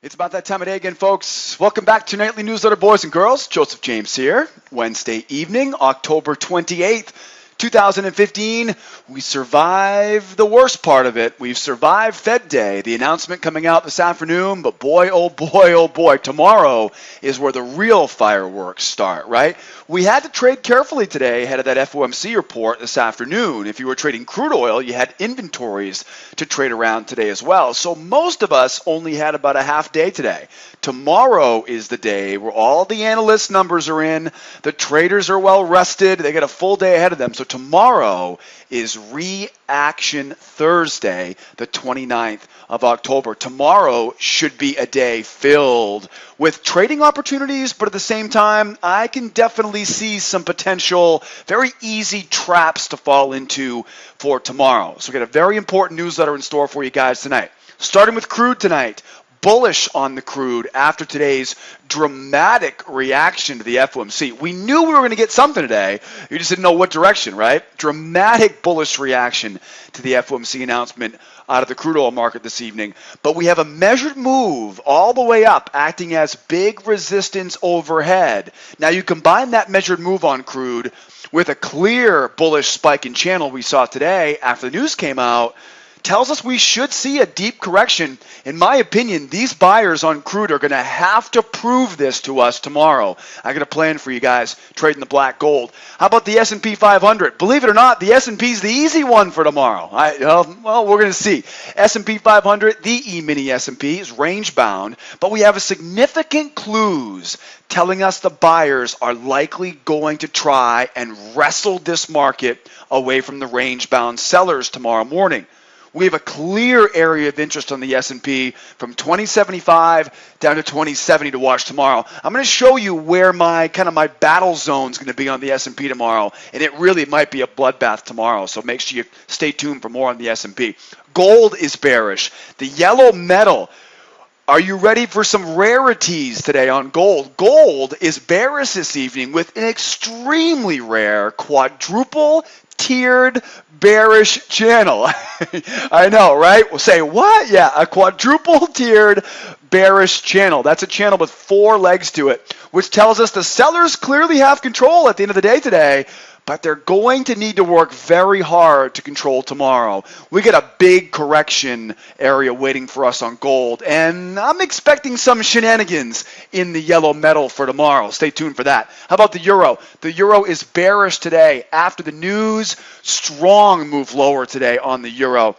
It's about that time of day again, folks. Welcome back to Nightly Newsletter, boys and girls. Joseph James here. Wednesday evening, October 28th, 2015. We survived the worst part of it. We've survived Fed Day, the announcement coming out this afternoon. But boy, oh boy, tomorrow is where the real fireworks start, right? We had to trade carefully today ahead of that FOMC report this afternoon. If you were trading crude oil, you had inventories to trade around today as well. So most of us only had about a half day today. Tomorrow is the day where all the analyst numbers are in. The traders are well rested. They got a full day ahead of them. So tomorrow is Reaction Thursday, the 29th of October. Tomorrow should be a day filled with trading opportunities, but at the same time, I can definitely see some potential very easy traps to fall into for tomorrow. So we got a very important newsletter in store for you guys tonight. Starting with crude tonight. Bullish on the crude after today's dramatic reaction to the FOMC. We knew we were going to get something today. You just didn't know what direction, right? Dramatic bullish reaction to the FOMC announcement out of the crude oil market this evening. But we have a measured move all the way up, acting as big resistance overhead. Now you combine that measured move on crude with a clear bullish spike in channel we saw today after the news came out, tells us we should see a deep correction. In my opinion, these buyers on crude are going to have to prove this to us tomorrow. I got a plan for you guys trading the black gold. How about the S&P 500? Believe it or not, the S&P is the easy one for tomorrow. Well, we're going to see. S&P 500, the E-mini S&P, is range bound, but we have a significant clues telling us the buyers are likely going to try and wrestle this market away from the range bound sellers tomorrow morning. We have a clear area of interest on the S&P from 2075 down to 2070 to watch tomorrow. I'm going to show you where my battle zone is going to be on the S&P tomorrow, and it really might be a bloodbath tomorrow. So make sure you stay tuned for more on the S&P. Gold is bearish. The yellow metal. Are you ready for some rarities today on gold? Gold is bearish this evening with an extremely rare quadruple tiered bearish channel. I know, right? We'll say, what? Yeah, a quadruple tiered bearish channel. That's a channel with 4 legs to it, which tells us the sellers clearly have control at the end of the day today, but they're going to need to work very hard to control tomorrow. We got a big correction area waiting for us on gold, and I'm expecting some shenanigans in the yellow metal for tomorrow. Stay tuned for that. How about the euro? The euro is bearish today after the news. Strong move lower today on the euro.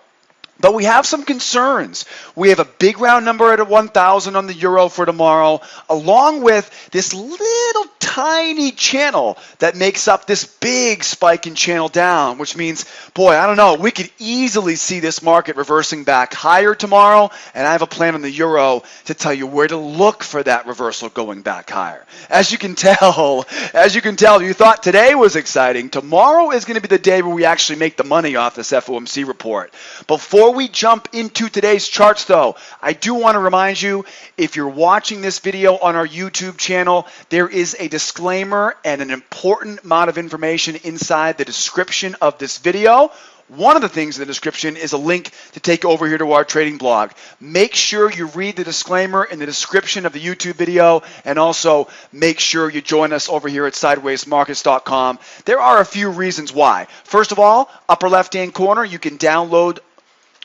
But we have some concerns. We have a big round number at 1,000 on the euro for tomorrow, along with this little tiny channel that makes up this big spike in channel down, which means, boy, I don't know, we could easily see this market reversing back higher tomorrow, and I have a plan on the euro to tell you where to look for that reversal going back higher. As you can tell, you thought today was exciting. Tomorrow is going to be the day where we actually make the money off this FOMC report. Before we jump into today's charts, though, I do want to remind you, if you're watching this video on our YouTube channel, there is a disclaimer and an important amount of information inside the description of this video. One of the things in the description is a link to take over here to our trading blog. Make sure you read the disclaimer in the description of the YouTube video, and also make sure you join us over here at sidewaysmarkets.com. There are a few reasons why. First of all, upper left-hand corner, you can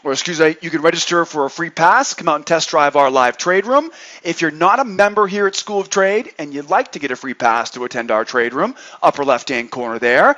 you can register for a free pass, come out and test drive our live trade room. If you're not a member here at School of Trade and you'd like to get a free pass to attend our trade room, upper left-hand corner there.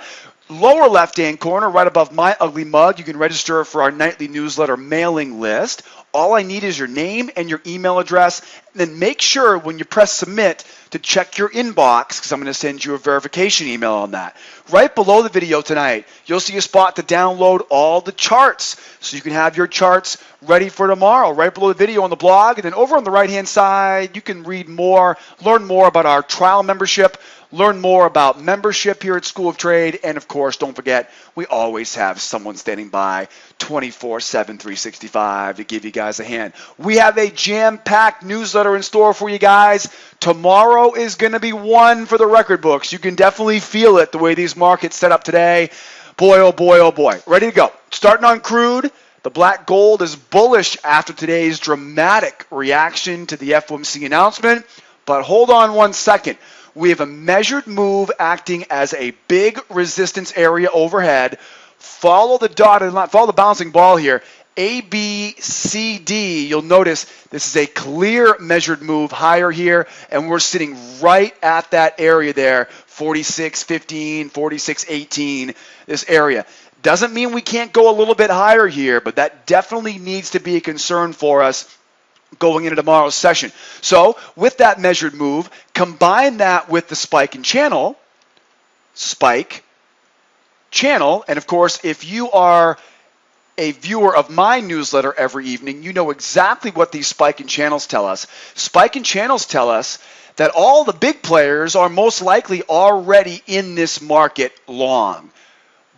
Lower left-hand corner, right above my ugly mug, you can register for our nightly newsletter mailing list. All I need is your name and your email address. And then make sure when you press submit to check your inbox, because I'm going to send you a verification email on that. Right below the video tonight, you'll see a spot to download all the charts, so you can have your charts ready for tomorrow. Right below the video on the blog, and then over on the right-hand side, you can read more, learn more about our trial membership, learn more about membership here at School of Trade, and of course, don't forget, we always have someone standing by 24/7, 365 to give you guys a hand. We have a jam-packed newsletter in store for you guys. Tomorrow is going to be one for the record books. You can definitely feel it the way these markets set up today. Boy, oh boy, oh boy. Ready to go. Starting on crude. The black gold is bullish after today's dramatic reaction to the FOMC announcement. But hold on one second. We have a measured move acting as a big resistance area overhead. Follow the dotted line, follow the bouncing ball here. A, B, C, D. You'll notice this is a clear measured move higher here, and we're sitting right at that area there, 46.15, 46.18, this area. Doesn't mean we can't go a little bit higher here, but that definitely needs to be a concern for us going into tomorrow's session. So with that measured move, combine that with the spike and channel, and of course, if you are a viewer of my newsletter every evening, you know exactly what these spike and channels tell us. Spike and channels tell us that all the big players are most likely already in this market long.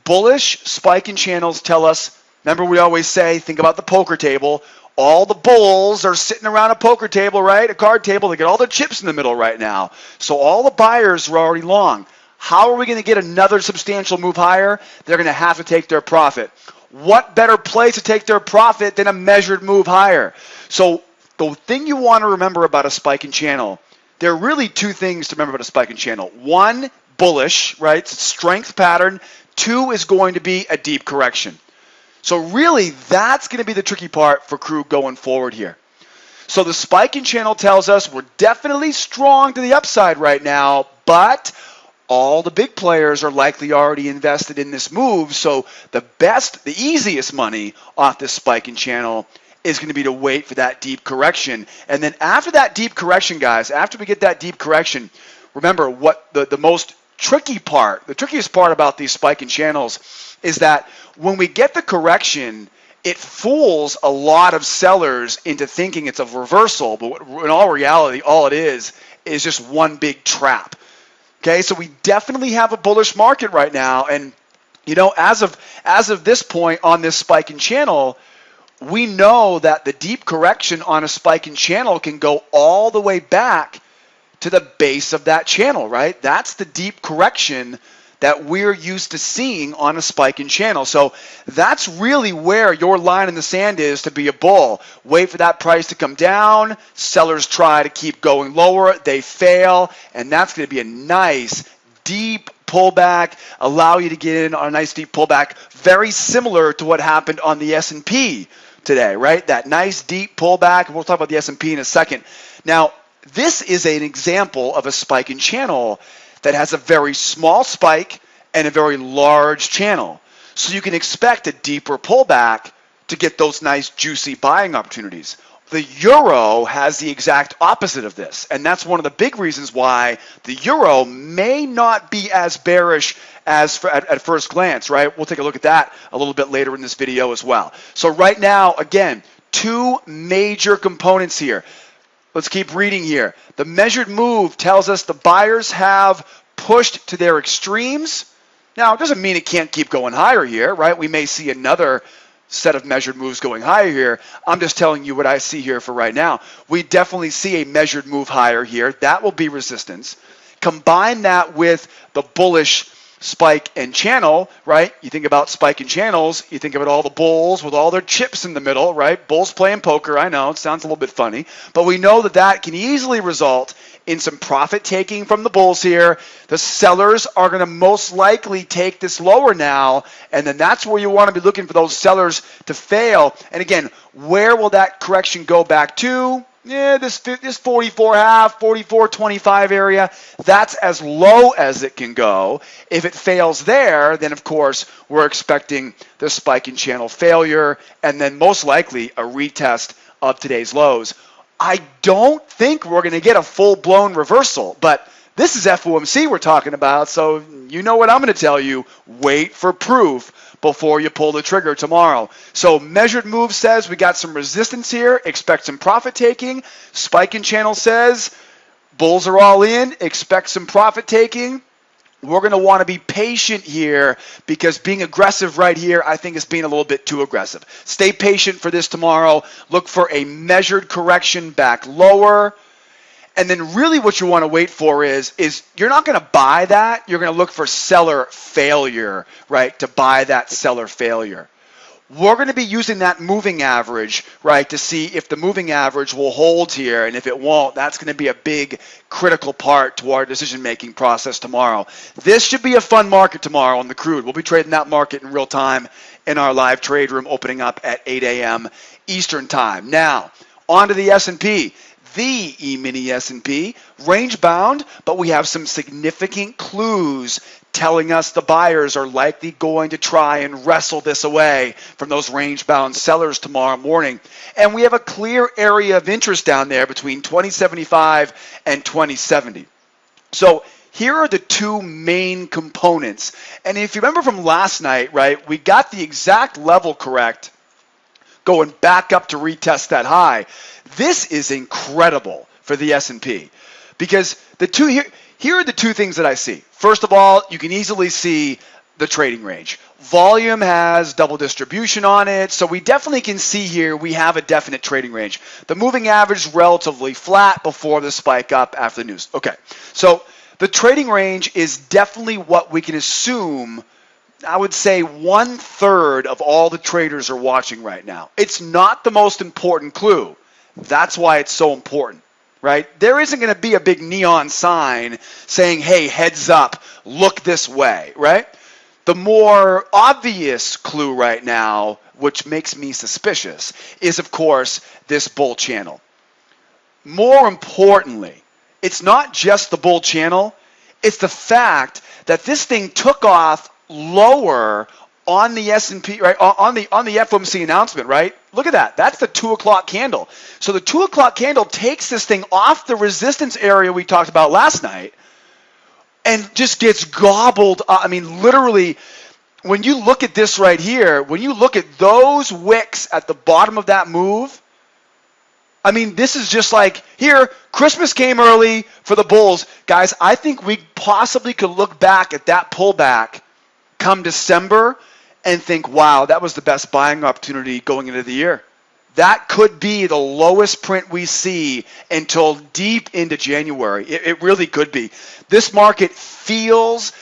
Bullish spike and channels tell us, remember we always say, think about the poker table. All the bulls are sitting around a poker table, right? A card table. They get all their chips in the middle right now. So all the buyers are already long. How are we going to get another substantial move higher? They're going to have to take their profit. What better place to take their profit than a measured move higher? So the thing you want to remember about a spike and channel, there are really two things to remember about a spike and channel. One, bullish, right? It's a strength pattern. Two is going to be a deep correction. So really, that's going to be the tricky part for Crude going forward here. So the spike and channel tells us we're definitely strong to the upside right now, but all the big players are likely already invested in this move. So the easiest money off this spike and channel is going to be to wait for that deep correction. And then after that deep correction, guys, after we get that deep correction, remember what the most tricky part, the trickiest part about these spike and channels is that when we get the correction, it fools a lot of sellers into thinking it's a reversal, but in all reality, all it is just one big trap. Okay, so we definitely have a bullish market right now, and you know, as of this point on this spike and channel, we know that the deep correction on a spike and channel can go all the way back to the base of that channel, right? That's the deep correction that we're used to seeing on a spike and channel. So that's really where your line in the sand is to be a bull. Wait for that price to come down. Sellers try to keep going lower. They fail. And that's going to be a nice, deep pullback, allow you to get in on a nice, deep pullback, very similar to what happened on the S&P today, right? That nice, deep pullback. We'll talk about the S&P in a second. Now, this is an example of a spike and channel that has a very small spike and a very large channel. So you can expect a deeper pullback to get those nice juicy buying opportunities. The euro has the exact opposite of this, and that's one of the big reasons why the euro may not be as bearish as at first glance, right? We'll take a look at that a little bit later in this video as well. So right now, again, two major components here. Let's keep reading here. The measured move tells us the buyers have pushed to their extremes. Now, it doesn't mean it can't keep going higher here, right? We may see another set of measured moves going higher here. I'm just telling you what I see here for right now. We definitely see a measured move higher here. That will be resistance. Combine that with the bullish spike and channel, right? You think about spike and channels, you think about all the bulls with all their chips in the middle, right? Bulls playing poker, I know, it sounds a little bit funny, but we know that that can easily result in some profit taking from the bulls here. The sellers are going to most likely take this lower now, and then that's where you want to be looking for those sellers to fail. And again, where will that correction go back to? Yeah, this 44.5, 44.25 area, that's as low as it can go. If it fails there, then of course we're expecting the spike and channel failure and then most likely a retest of today's lows. I don't think we're going to get a full-blown reversal, but this is FOMC we're talking about, so you know what I'm going to tell you. Wait for proof before you pull the trigger tomorrow. So measured move says we got some resistance here, expect some profit taking. Spike and channel says bulls are all in, expect some profit taking. We're going to want to be patient here because being aggressive right here, I think, is being a little bit too aggressive. Stay patient for this tomorrow. Look for a measured correction back lower. And then really what you want to wait for is you're not going to buy that. You're going to look for seller failure, right, to buy that seller failure. we're going to be using that moving average, right, to see if the moving average will hold here. And if it won't, that's going to be a big critical part to our decision-making process tomorrow. This should be a fun market tomorrow on the crude. We'll be trading that market in real time in our live trade room opening up at 8 a.m. Eastern time. Now, on to the S&P. The E-mini S&P, range bound, but we have some significant clues telling us the buyers are likely going to try and wrestle this away from those range-bound sellers tomorrow morning. And we have a clear area of interest down there between 2075 and 2070. So here are the two main components. And if you remember from last night, right, we got the exact level correct going back up to retest that high. This is incredible for the S&P because here are the two things that I see. First of all, you can easily see the trading range. Volume has double distribution on it, so we definitely can see here we have a definite trading range. The moving average is relatively flat before the spike up after the news. Okay, so the trading range is definitely what we can assume. I would say 1/3 of all the traders are watching right now. It's not the most important clue. That's why it's so important, right? There isn't going to be a big neon sign saying, hey, heads up, look this way, right? The more obvious clue right now, which makes me suspicious, is, of course, this bull channel. More importantly, it's not just the bull channel. It's the fact that this thing took off lower on the S&P, right? On the FOMC announcement, right? Look at that. That's the 2 o'clock candle. So the 2 o'clock candle takes this thing off the resistance area we talked about last night and just gets gobbled up. I mean, literally, when you look at this right here, when you look at those wicks at the bottom of that move, I mean, this is just like, here, Christmas came early for the bulls. Guys, I think we possibly could look back at that pullback come December and think, wow, that was the best buying opportunity going into the year. That could be the lowest print we see until deep into January. It really could be. This market feels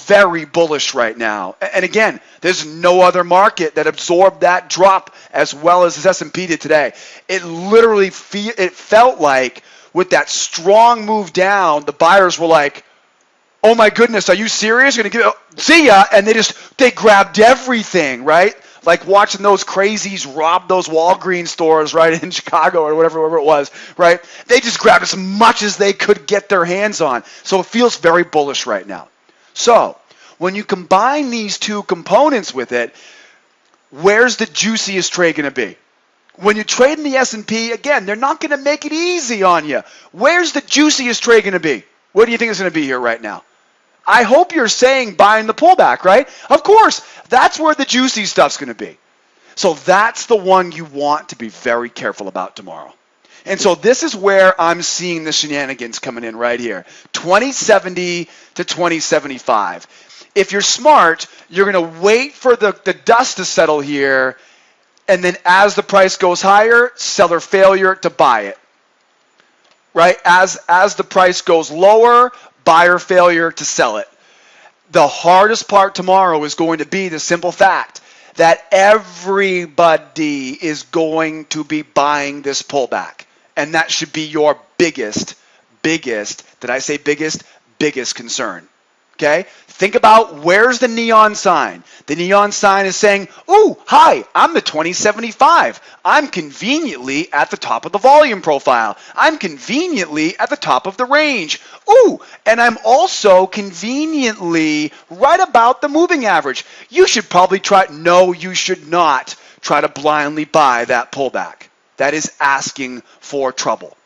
very bullish right now. And again, there's no other market that absorbed that drop as well as this S&P did today. It literally it felt like with that strong move down, the buyers were like, oh my goodness, are you serious? You're gonna see ya, and they grabbed everything, right? Like watching those crazies rob those Walgreens stores, right, in Chicago or whatever it was, right? They just grabbed as much as they could get their hands on. So it feels very bullish right now. So when you combine these two components with it, where's the juiciest trade gonna be? When you trade in the S&P, again, they're not gonna make it easy on you. Where's the juiciest trade gonna be? What do you think is gonna be here right now? I hope you're saying buying the pullback, right? Of course, that's where the juicy stuff's going to be. So that's the one you want to be very careful about tomorrow. And so this is where I'm seeing the shenanigans coming in right here. 2070 to 2075. If you're smart, you're going to wait for the dust to settle here, and then as the price goes higher, seller failure to buy it. Right? As the price goes lower, buyer failure to sell it. The hardest part tomorrow is going to be the simple fact that everybody is going to be buying this pullback. And that should be your biggest, did I say biggest concern. Okay? Think about where's the neon sign. The neon sign is saying, ooh, hi, I'm the 2075. I'm conveniently at the top of the volume profile. I'm conveniently at the top of the range. Ooh, and I'm also conveniently right about the moving average. You should probably no, you should not try to blindly buy that pullback. That is asking for trouble.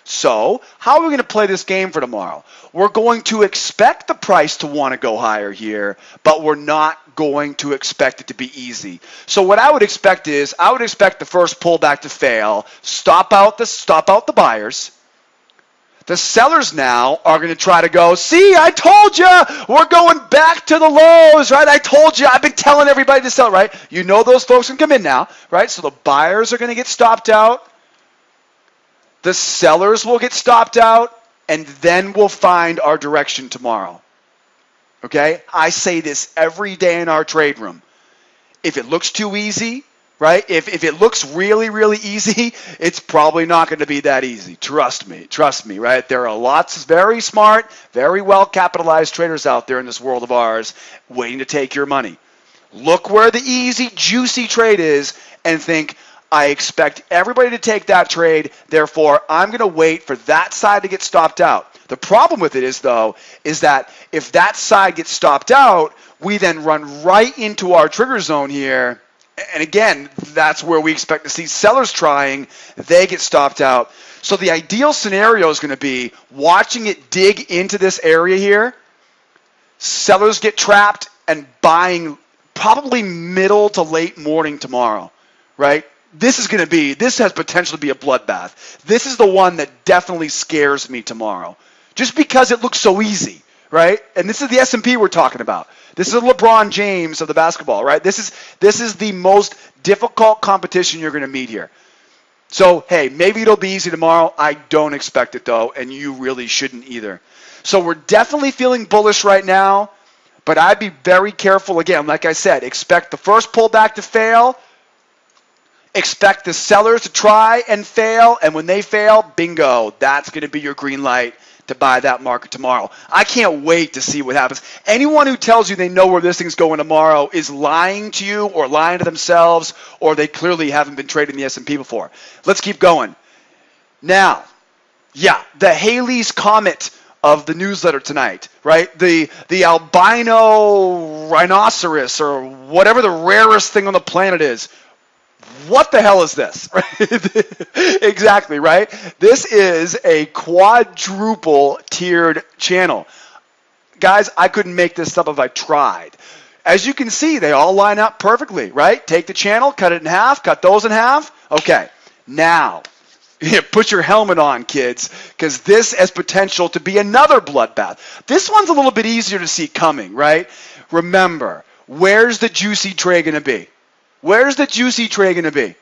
So, how are we going to play this game for tomorrow? We're going to expect the price to want to go higher here, but we're not going to expect it to be easy. So what I would expect is, I would expect the first pullback to fail, stop out the buyers. The sellers now are going to try to go, see, I told you, we're going back to the lows, right? I told you, I've been telling everybody to sell, right? You know those folks can come in now, right? So the buyers are going to get stopped out. The sellers will get stopped out, and then we'll find our direction tomorrow. Okay? I say this every day in our trade room. If it looks too easy, right? If it looks really, really easy, it's probably not going to be that easy. Trust me, right? There are lots of very smart, very well-capitalized traders out there in this world of ours waiting to take your money. Look where the easy, juicy trade is and think, I expect everybody to take that trade, therefore I'm going to wait for that side to get stopped out. The problem with it is, though, is that if that side gets stopped out, we then run right into our trigger zone here. And again, that's where we expect to see sellers trying. They get stopped out. So the ideal scenario is going to be watching it dig into this area here. Sellers get trapped and buying probably middle to late morning tomorrow, right? This has potential to be a bloodbath. This is the one that definitely scares me tomorrow, just because it looks so easy, right? And this is the S&P we're talking about. This is LeBron James of the basketball, right? This is the most difficult competition you're going to meet here. So, hey, maybe it'll be easy tomorrow. I don't expect it, though, and you really shouldn't either. So we're definitely feeling bullish right now, but I'd be very careful. Again, like I said, expect the first pullback to fail. Expect the sellers to try and fail, and when they fail, bingo, that's going to be your green light to buy that market tomorrow. I can't wait to see what happens. Anyone who tells you they know where this thing's going tomorrow is lying to you or lying to themselves, or they clearly haven't been trading the S&P before. Let's keep going. Now, the Halley's Comet of the newsletter tonight, right? The albino rhinoceros, or whatever the rarest thing on the planet is. What the hell is this? Exactly, right? This is a quadruple tiered channel. Guys, I couldn't make this up if I tried. As you can see, they all line up perfectly, right? Take the channel, cut it in half, cut those in half. Okay, now, put your helmet on, kids, because this has potential to be another bloodbath. This one's a little bit easier to see coming, right? Remember, where's the juicy trade going to be? Where's the juicy trade going to be?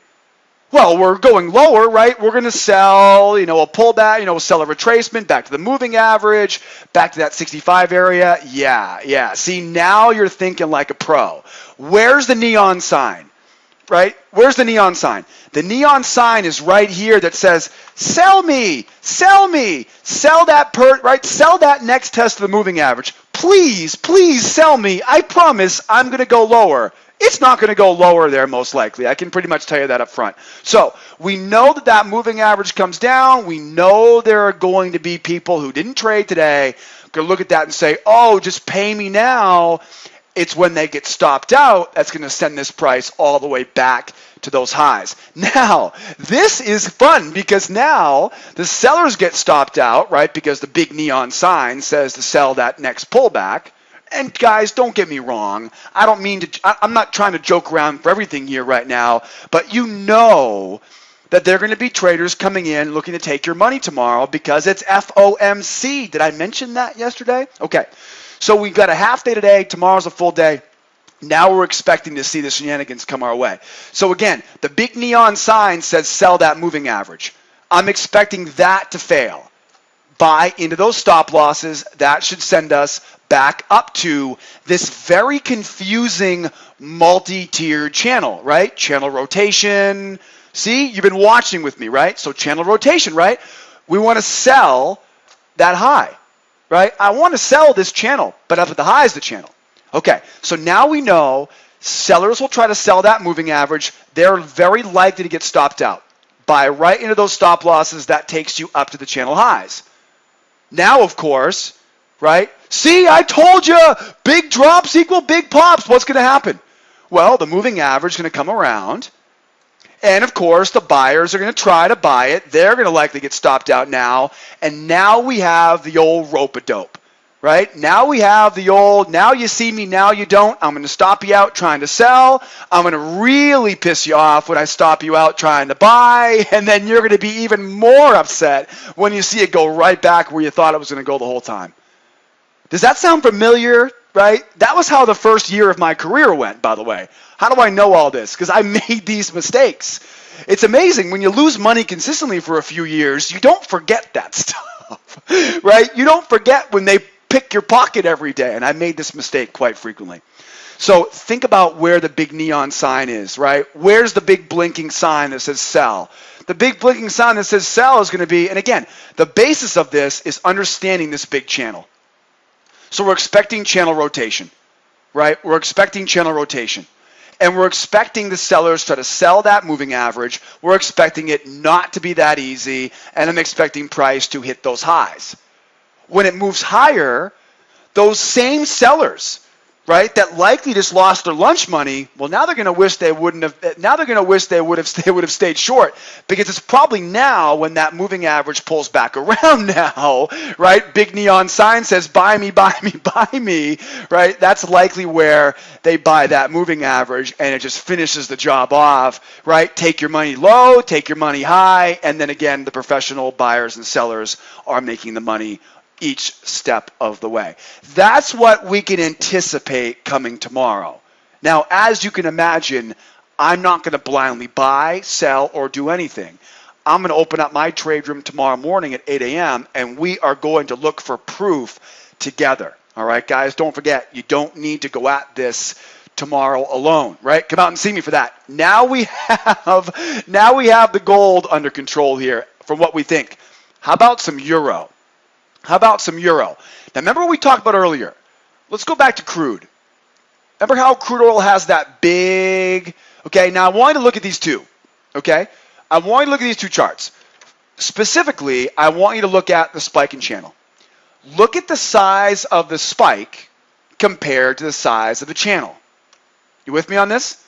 Well, we're going lower, right? We're going to sell, a pullback, sell a retracement back to the moving average, back to that 65 area. Yeah. See, now you're thinking like a pro. Where's the neon sign, right? Where's the neon sign? The neon sign is right here that says, sell me, sell that right? Sell that next test of the moving average. Please sell me. I promise I'm going to go lower. It's not going to go lower there, most likely. I can pretty much tell you that up front. So we know that moving average comes down. We know there are going to be people who didn't trade today going to look at that and say, oh, just pay me now. It's when they get stopped out that's going to send this price all the way back to those highs. Now, this is fun because now the sellers get stopped out, right, because the big neon sign says to sell that next pullback. And guys, don't get me wrong. I'm not trying to joke around for everything here right now, but you know that there are going to be traders coming in looking to take your money tomorrow because it's FOMC. Did I mention that yesterday? Okay. So we've got a half day today. Tomorrow's a full day. Now we're expecting to see the shenanigans come our way. So again, the big neon sign says sell that moving average. I'm expecting that to fail. Buy into those stop losses. That should send us back up to this very confusing multi-tiered channel, right? Channel rotation. See, you've been watching with me, right? So channel rotation, right? We want to sell that high, right? I want to sell this channel, but up at the high is the channel. Okay, so now we know sellers will try to sell that moving average. They're very likely to get stopped out. Buy right into those stop losses. That takes you up to the channel highs. Now, of course, right? See, I told you, big drops equal big pops. What's going to happen? Well, the moving average is going to come around. And, of course, the buyers are going to try to buy it. They're going to likely get stopped out now. And now we have the old rope-a-dope, right? Now we have the old, now you see me, now you don't. I'm going to stop you out trying to sell. I'm going to really piss you off when I stop you out trying to buy. And then you're going to be even more upset when you see it go right back where you thought it was going to go the whole time. Does that sound familiar, right? That was how the first year of my career went, by the way. How do I know all this? Because I made these mistakes. It's amazing. When you lose money consistently for a few years, you don't forget that stuff, right? You don't forget when they pick your pocket every day. And I made this mistake quite frequently. So think about where the big neon sign is, right? Where's the big blinking sign that says sell? The big blinking sign that says sell is going to be, and again, the basis of this is understanding this big channel. So we're expecting channel rotation, right? We're expecting channel rotation. And we're expecting the sellers to try to sell that moving average. We're expecting it not to be that easy, and I'm expecting price to hit those highs. When it moves higher, those same sellers, right, that likely just lost their lunch money, well, now they're going to wish they wouldn't have. Now they're going to wish they would have stayed short, because it's probably now when that moving average pulls back around now, right? Big neon sign says buy me, buy me, buy me, right? That's likely where they buy that moving average, and it just finishes the job off, right? Take your money low, take your money high, and then again, the professional buyers and sellers are making the money each step of the way. That's what we can anticipate coming tomorrow. Now, as you can imagine, I'm not going to blindly buy, sell, or do anything. I'm going to open up my trade room tomorrow morning at 8 a.m., and we are going to look for proof together. All right, guys, don't forget, you don't need to go at this tomorrow alone, right? Come out and see me for that. Now we have the gold under control here from what we think. How about some euro? How about some euro? Now, remember what we talked about earlier? Let's go back to crude. Remember how crude oil has that big, okay? Now, I want you to look at these two, okay? I want you to look at these two charts. Specifically, I want you to look at the spike and channel. Look at the size of the spike compared to the size of the channel. You with me on this?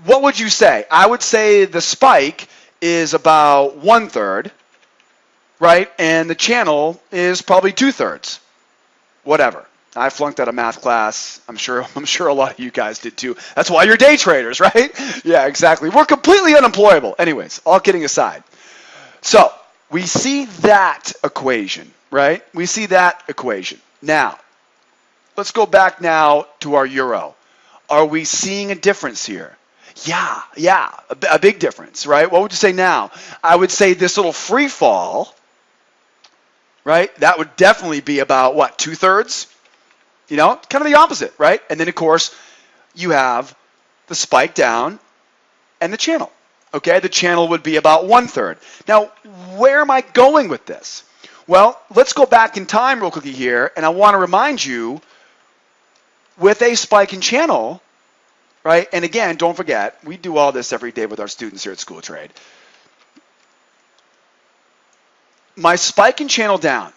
What would you say? I would say the spike is about 1/3, right? And the channel is probably 2/3. Whatever. I flunked out of math class. I'm sure a lot of you guys did too. That's why you're day traders, right? Yeah, exactly. We're completely unemployable. Anyways, all kidding aside. So we see that equation, right? We see that equation. Now, let's go back now to our euro. Are we seeing a difference here? Yeah, a big difference, right? What would you say now? I would say this little free fall, right? That would definitely be about, what, 2/3? You know, kind of the opposite, right? And then, of course, you have the spike down and the channel, okay? The channel would be about 1/3. Now, where am I going with this? Well, let's go back in time real quickly here, and I want to remind you, with a spike and channel, right? And again, don't forget, we do all this every day with our students here at School of Trade. My spike and channel down,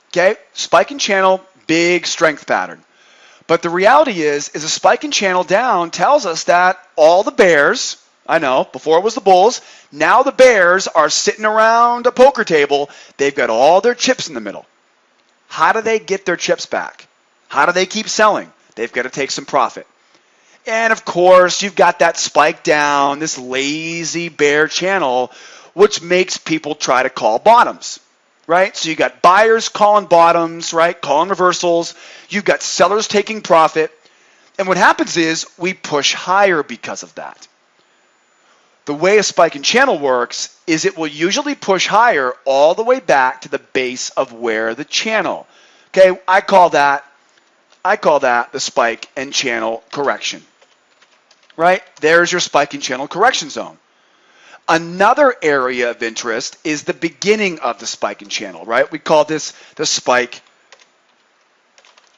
okay? Spike and channel, big strength pattern. But the reality is a spike and channel down tells us that all the bears, I know, before it was the bulls, now the bears are sitting around a poker table. They've got all their chips in the middle. How do they get their chips back? How do they keep selling? They've got to take some profit. And of course, you've got that spike down, this lazy bear channel, which makes people try to call bottoms, right? So you got buyers calling bottoms, right? Calling reversals. You've got sellers taking profit. And what happens is we push higher because of that. The way a spike and channel works is it will usually push higher all the way back to the base of where the channel. Okay, I call that the spike and channel correction. Right? There's your spike and channel correction zone. Another area of interest is the beginning of the spike and channel, right? We call this the spike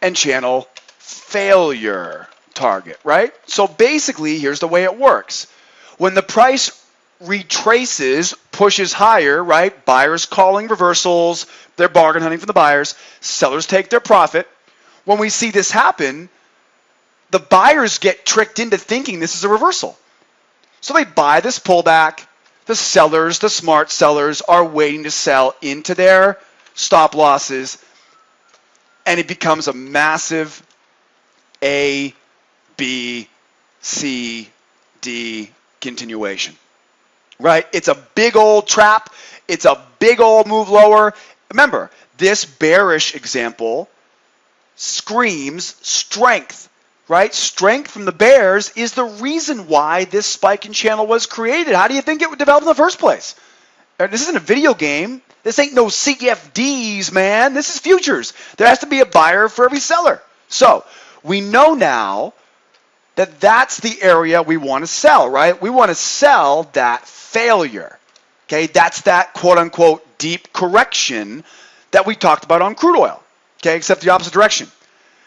and channel failure target, right? So basically, here's the way it works. When the price retraces, pushes higher, right? Buyers calling reversals, they're bargain hunting for the buyers, sellers take their profit. When we see this happen, the buyers get tricked into thinking this is a reversal. So they buy this pullback. The sellers, the smart sellers, are waiting to sell into their stop losses, and it becomes a massive A, B, C, D continuation, right? It's a big old trap. It's a big old move lower. Remember, this bearish example screams strength, right? Strength from the bears is the reason why this spike and channel was created. How do you think it would develop in the first place? This isn't a video game. This ain't no CFDs, man. This is futures. There has to be a buyer for every seller. So we know now that's the area we want to sell, right? We want to sell that failure. Okay, that's that quote-unquote deep correction that we talked about on crude oil, okay, except the opposite direction.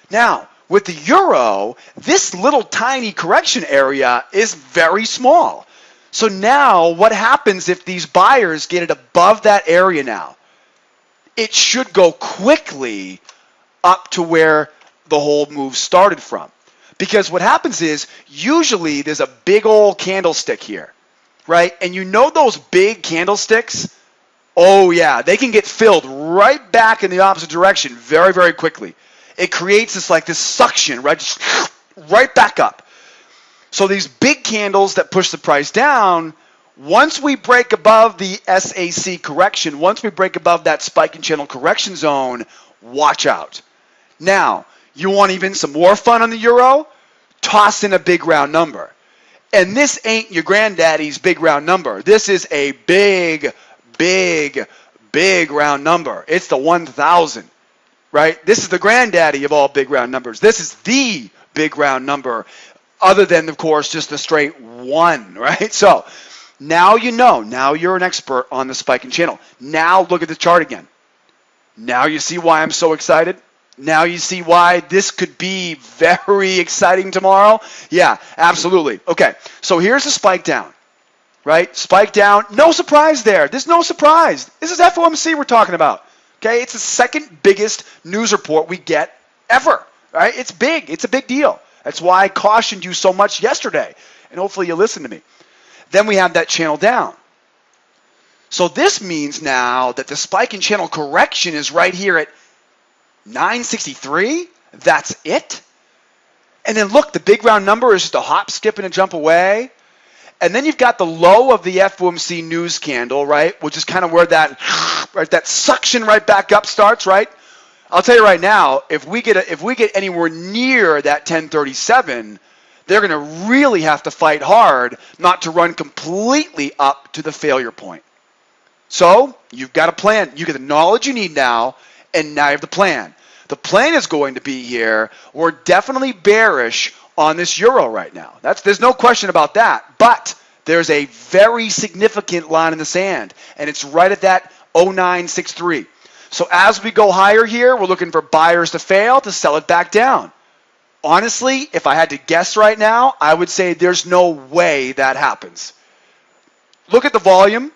Now, with the euro, this little tiny correction area is very small. So now what happens if these buyers get it above that area now? It should go quickly up to where the whole move started from. Because what happens is usually there's a big old candlestick here, right? And you know those big candlesticks? Oh yeah, they can get filled right back in the opposite direction very, very quickly. It creates this suction, right? Just right back up. So these big candles that push the price down, once we break above the SAC correction, once we break above that spike and channel correction zone, watch out. Now, you want even some more fun on the euro? Toss in a big round number. And this ain't your granddaddy's big round number. This is a big, big, big round number. It's the 1,000, right? This is the granddaddy of all big round numbers. This is the big round number, other than, of course, just the straight 1, right? So now you know. Now you're an expert on the spike and channel. Now look at the chart again. Now you see why I'm so excited? Now you see why this could be very exciting tomorrow? Yeah, absolutely. Okay, so here's the spike down, right? Spike down. No surprise there. There's no surprise. This is FOMC we're talking about. Okay, it's the second biggest news report we get ever, right? It's big. It's a big deal. That's why I cautioned you so much yesterday, and hopefully you listened to me. Then we have that channel down. So this means now that the spike and channel correction is right here at 963. That's it. And then look, the big round number is just a hop, skip, and a jump away. And then you've got the low of the FOMC news candle, right, which is kind of where that suction right back up starts, right? I'll tell you right now, if we get anywhere near that 1037, they're going to really have to fight hard not to run completely up to the failure point. So you've got a plan. You get the knowledge you need now, and now you have the plan. The plan is going to be here. We're definitely bearish on this euro right now. There's no question about that. But there's a very significant line in the sand, and it's right at that 0963. So as we go higher here, we're looking for buyers to fail to sell it back down. Honestly, if I had to guess right now, I would say there's no way that happens. Look at the volume.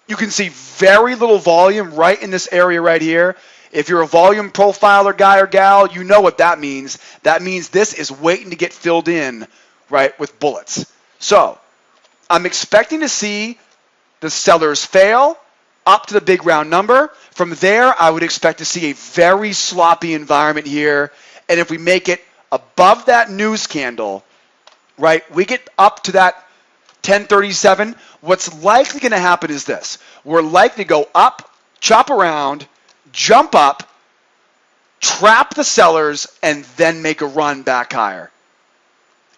You can see very little volume right in this area right here. If you're a volume profiler guy or gal, you know what that means. That means this is waiting to get filled in, right, with bullets. So I'm expecting to see the sellers fail up to the big round number. From there, I would expect to see a very sloppy environment here. And if we make it above that news candle, right, we get up to that 1037, what's likely going to happen is this. We're likely to go up, chop around, jump up, trap the sellers, and then make a run back higher.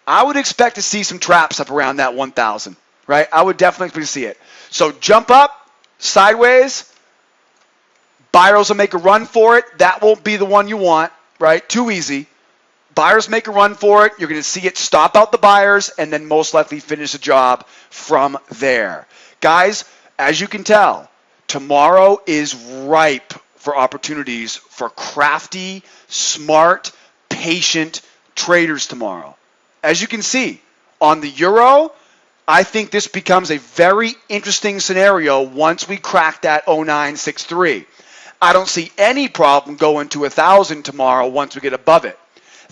I would expect to see some traps up around that 1,000, right? I would definitely expect to see it. So jump up, sideways, buyers will make a run for it. That won't be the one you want, right? Too easy. Buyers make a run for it. You're going to see it stop out the buyers and then most likely finish the job from there. Guys, as you can tell, tomorrow is ripe for opportunities for crafty, smart, patient traders tomorrow. As you can see, on the euro, I think this becomes a very interesting scenario once we crack that 0963. I don't see any problem going to 1,000 tomorrow once we get above it.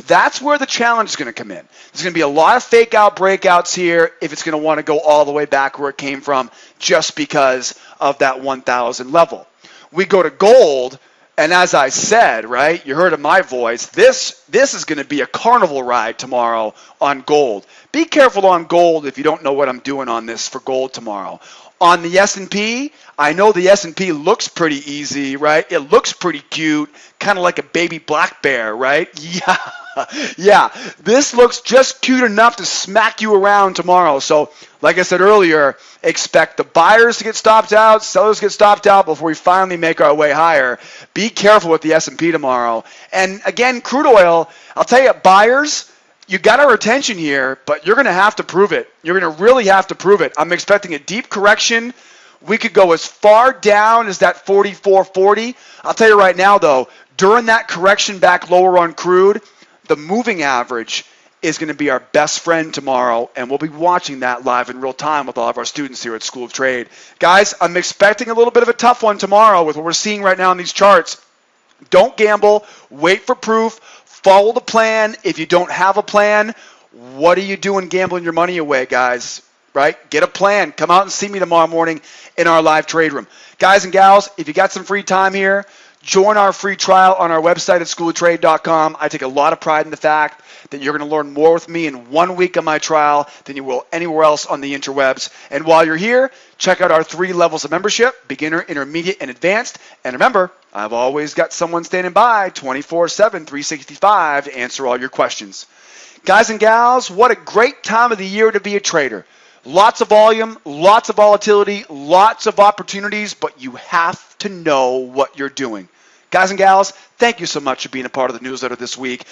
That's where the challenge is going to come in. There's going to be a lot of fake out breakouts here if it's going to want to go all the way back where it came from just because of that 1,000 level. We go to gold, and as I said, right, you heard in my voice, this is going to be a carnival ride tomorrow on gold. Be careful on gold if you don't know what I'm doing on this for gold tomorrow. On the S&P, I know the S&P looks pretty easy, right? It looks pretty cute, kind of like a baby black bear, right? Yeah, this looks just cute enough to smack you around tomorrow. So, like I said earlier, expect the buyers to get stopped out, sellers to get stopped out before we finally make our way higher. Be careful with the S&P tomorrow. And again, crude oil, I'll tell you, buyers, you got our attention here, but you're going to have to prove it. You're going to really have to prove it. I'm expecting a deep correction. We could go as far down as that 44.40. I'll tell you right now, though, during that correction back lower on crude, the moving average is going to be our best friend tomorrow, and we'll be watching that live in real time with all of our students here at School of Trade. Guys, I'm expecting a little bit of a tough one tomorrow with what we're seeing right now in these charts. Don't gamble. Wait for proof. Follow the plan. If you don't have a plan, what are you doing gambling your money away, guys? Right? Get a plan. Come out and see me tomorrow morning in our live trade room. Guys and gals, if you got some free time here, join our free trial on our website at schooloftrade.com. I take a lot of pride in the fact that you're going to learn more with me in 1 week of my trial than you will anywhere else on the interwebs. And while you're here, check out our 3 levels of membership: beginner, intermediate, and advanced. And remember, I've always got someone standing by 24/7, 365 to answer all your questions. Guys and gals, what a great time of the year to be a trader. Lots of volume, lots of volatility, lots of opportunities, but you have to know what you're doing. Guys and gals, thank you so much for being a part of the newsletter this week.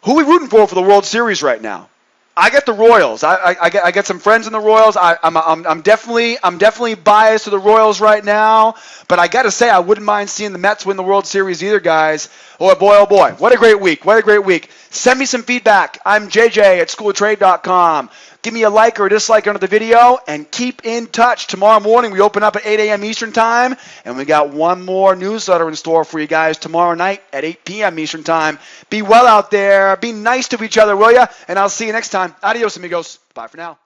Who are we rooting for the World Series right now? I got the Royals. I got some friends in the Royals. I'm definitely biased to the Royals right now, but I got to say I wouldn't mind seeing the Mets win the World Series either, guys. Oh boy, what a great week! What a great week! Send me some feedback. I'm JJ at schooloftrade.com. Give me a like or a dislike under the video, and keep in touch. Tomorrow morning we open up at 8 a.m. Eastern Time, and we got one more newsletter in store for you guys tomorrow night at 8 p.m. Eastern Time. Be well out there. Be nice to each other, will ya? And I'll see you next time. Adios, amigos. Bye for now.